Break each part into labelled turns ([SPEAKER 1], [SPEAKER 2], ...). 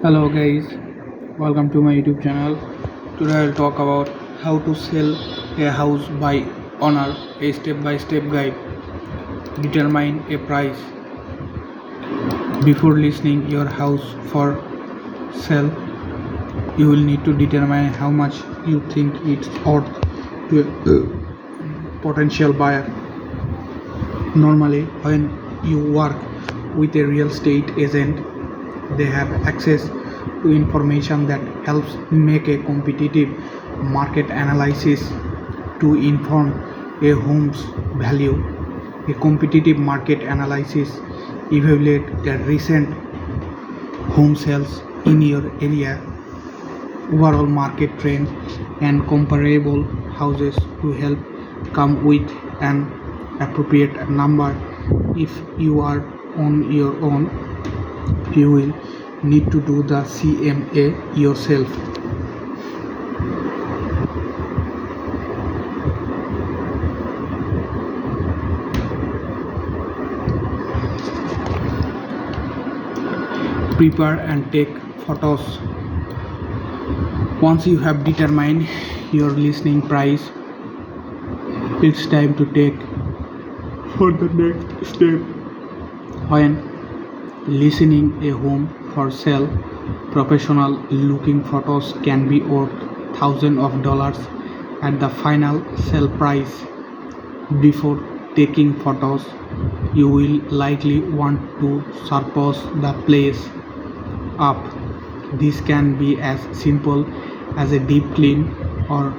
[SPEAKER 1] Hello guys, welcome to my YouTube channel. Today I'll talk about how to sell a house by owner, a step-by-step guide. Determine a price. Before listing your house for sale, you will need to determine how much you think it's worth to a potential buyer. Normally, when you work with a real estate agent, they have access to information that helps make a competitive market analysis to inform a home's value. A competitive market analysis evaluates the recent home sales in your area, overall market trend, and comparable houses to help come with an appropriate number. If you are on your own, you will need to do the CMA yourself. Prepare and take photos. Once you have determined your listing price, it's time to take for the next step. When listing a home for sale, professional looking photos can be worth thousands of dollars at the final sale price. Before taking photos, you will likely want to surface the place up. This can be as simple as a deep clean or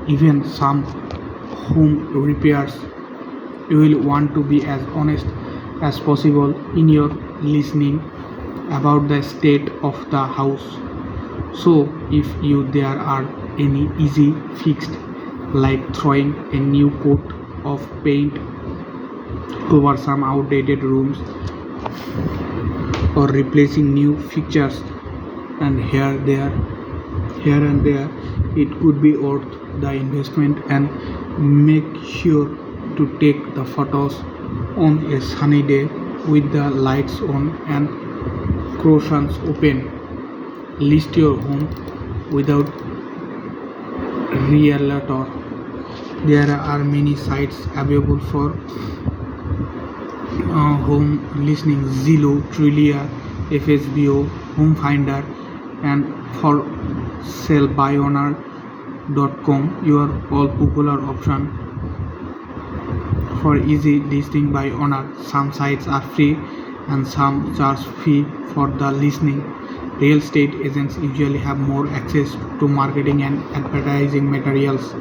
[SPEAKER 1] even some home repairs. You will want to be as honest as possible in your listening about the state of the house. So if there are any easy fixes like throwing a new coat of paint over some outdated rooms or replacing new fixtures and here and there, it could be worth the investment. And make sure to take the photos on a sunny day with the lights on and curtains open. List your home without realtor. There are many sites available for home listing: Zillow, Trulia, FSBO, Home Finder, and for salebyowner.com. You are all popular option for easy listing by owner. Some sites are free and some charge fee for the listing. Real estate agents usually have more access to marketing and advertising materials.